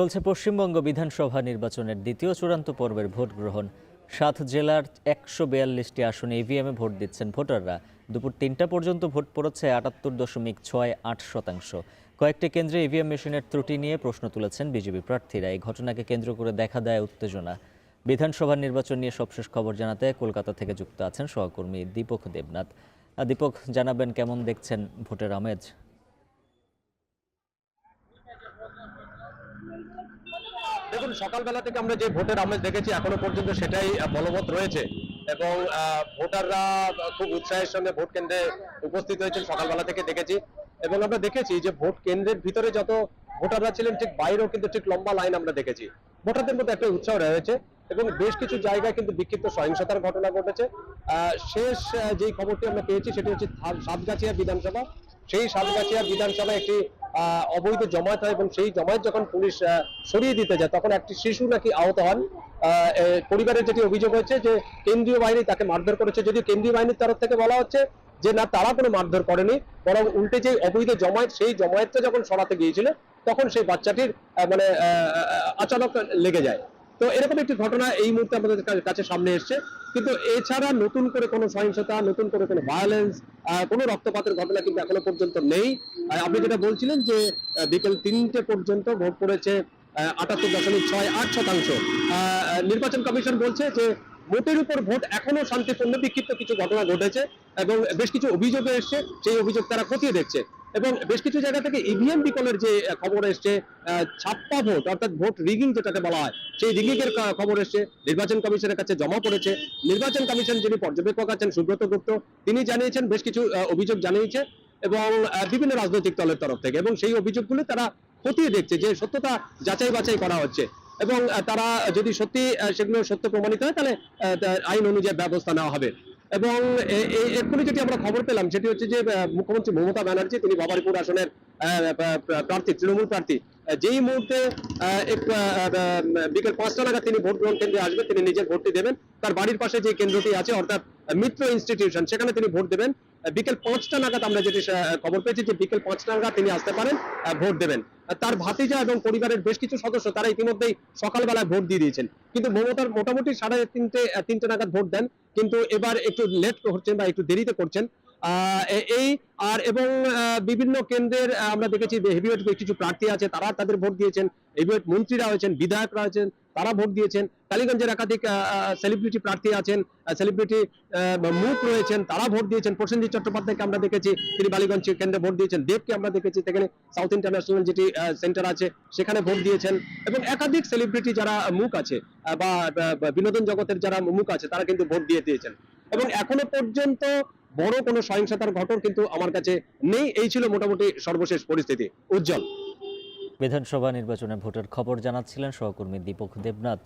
চলছে পশ্চিমবঙ্গ বিধানসভা নির্বাচনের দ্বিতীয় চূড়ান্ত পর্বের ভোট গ্রহণ। 7 জেলার 142টি আসনে ইভিএমে ভোট দিচ্ছেন ভোটাররা। দুপুর 3টা পর্যন্ত ভোট পড়েছে 78.68%। কয়েকটি কেন্দ্রে ইভিএম মেশিনের ত্রুটি নিয়ে প্রশ্ন তুলেছেন বিজেপি প্রার্থীরা। এই ঘটনাকে কেন্দ্র করে দেখা দেয় উত্তেজনা। বিধানসভা নির্বাচন নিয়ে সবশেষ খবর জানাতে কলকাতা থেকে যুক্ত আছেন সহকর্মী দীপক দেবনাথ। দীপক, জানাবেন কেমন দেখছেন ভোটের আমেজ? দেখুন, সকালবেলা থেকে আমরা যে ভোটের আমেজ দেখেছি এখনো পর্যন্ত সেটাই বলবৎ রয়েছে এবং ভোটাররা খুব উৎসাহের সঙ্গে ভোট কেন্দ্রে উপস্থিত হয়েছেন সকালবেলা থেকে দেখেছি। এবং আমরা দেখেছি যে ভোট কেন্দ্রের ভিতরে যত ভোটাররা ছিলেন ঠিক বাইরেও কিন্তু ঠিক লম্বা লাইন আমরা দেখেছি। ভোটারদের মধ্যে একটা উৎসাহ রয়েছে এবং বেশ কিছু জায়গায় কিন্তু বিক্ষিপ্ত সহিংসতার ঘটনা ঘটেছে। শেষ যেই খবরটি আমরা পেয়েছি সেটি হচ্ছে সাতগাছিয়া বিধানসভা। সেই সাতগাছিয়া বিধানসভায় একটি অবৈধ জমায়েত হয় এবং সেই জমায়েত যখন পুলিশ সরিয়ে দিতে যায় তখন একটি শিশু নাকি আহত হন। পরিবারের যেটি অভিযোগ হচ্ছে যে কেন্দ্রীয় বাহিনী তাকে মারধর করেছে, যদিও কেন্দ্রীয় বাহিনীর তরফ থেকে বলা হচ্ছে যে না, তারা কোনো মারধর করেনি, বরং উল্টে যে অবৈধ জমায়েত সেই জমায়েতটা যখন সরাতে গিয়েছিল তখন সেই বাচ্চাটির আচানক লেগে যায়। তো এরকম একটি ঘটনা এই মুহূর্তে আমাদের কাছে সামনে এসছে, কিন্তু এছাড়া নতুন করে কোনো সহিংসতা, নতুন করে কোনো ভায়োলেন্স, কোনো রক্তপাতের ঘটনা কিন্তু এখনো পর্যন্ত নেই। আপনি যেটা বলছিলেন যে বিকেল 3টে পর্যন্ত ভোট পড়েছে 78.68%। নির্বাচন কমিশন বলছে যে ভোটের উপর ভোট এখনো শান্তিপূর্ণ, বিক্ষিপ্ত কিছু ঘটনা ঘটেছে এবং বেশ কিছু অভিযোগ এসছে, সেই অভিযোগ তারা খতিয়ে দেখছে। এবং বেশ কিছু জায়গা থেকে ইভিএম বিকলের যে খবর এসছে, ছাপ্পা ভোট অর্থাৎ ভোট রিগিং যেটাকে বলা হয়, সেই রিগিং এর খবর এসছে, নির্বাচন কমিশনের কাছে জমা পড়েছে। নির্বাচন কমিশন যিনি পর্যবেক্ষক আছেন সুব্রত গুপ্ত, তিনি জানিয়েছেন বেশ কিছু অভিযোগ জানিয়েছে এবং বিভিন্ন রাজনৈতিক দলের তরফ থেকে, এবং সেই অভিযোগগুলো তারা খতিয়ে দেখছে যে সত্যতা যাচাই বাছাই করা হচ্ছে এবং তারা যদি সত্যি সেগুলো সত্য প্রমাণিত হয় তাহলে আইন অনুযায়ী ব্যবস্থা নেওয়া হবে। এবং এক্ষুনি যেটি আমরা খবর পেলাম সেটি হচ্ছে যে মুখ্যমন্ত্রী মমতা ব্যানার্জি, তিনি বাবারপুর আসনের প্রার্থী, তৃণমূল প্রার্থী, যেই মুহূর্তে বিকেল 5টা নাগাদ তিনি ভোট গ্রহণ কেন্দ্রে আসবেন, তিনি নিজের ভোটটি দেবেন। তার বাড়ির পাশে যে কেন্দ্রটি আছে অর্থাৎ মিত্র ইনস্টিটিউশন, সেখানে তিনি ভোট দেবেন। বিকেল 5টা নাগাদ আমরা যেটি খবর পেয়েছি যে বিকেল 5টা নাগাদ তিনি আসতে পারেন, ভোট দেবেন। তার ভাতিজা এবং পরিবারের বেশ কিছু সদস্য তারা ইতিমধ্যেই সকালবেলায় ভোট দিয়ে দিয়েছেন, কিন্তু মমতার মোটামুটি 3:30 নাগাদ ভোট দেন, কিন্তু এবার একটু লেট করছেন বা একটু দেরিতে করছেন। এবং বিভিন্ন কেন্দ্রের আমরা দেখেছি হেভিওয়েট কিছু প্রার্থী আছে, তারা তাদের ভোট দিয়েছেন। হেভিওয়েট মন্ত্রীরা হয়েছেন, বিধায়করা হয়েছেন, তারা ভোট দিয়েছেন। টালিগঞ্জের একাধিক সেলিব্রিটি প্রার্থী আছেন, সেলিব্রিটি মুখ রয়েছেন, তারা ভোট দিয়েছেন। প্রসেনজিৎ চট্টোপাধ্যায়কে আমরা দেখেছি, তিনি বালিগঞ্জ কেন্দ্রে ভোট দিয়েছেন। দেবকে আমরা দেখেছি সেখানে সাউথ ইন্টারন্যাশনাল যেটি সেন্টার আছে সেখানে ভোট দিয়েছেন। এবং একাধিক সেলিব্রিটি যারা মুখ আছে বা বিনোদন জগতের যারা মুখ আছে তারা কিন্তু ভোট দিয়ে দিয়েছেন। এবং এখনো পর্যন্ত বড় কোনো সহিংসতার ঘটনা কিন্তু আমার কাছে নেই। এই ছিল মোটামুটি সর্বশেষ পরিস্থিতি। উজ্জ্বল। বিধানসভা নির্বাচনে ভোটের খবর জানাচ্ছিলেন সহকর্মী দীপক দেবনাথ।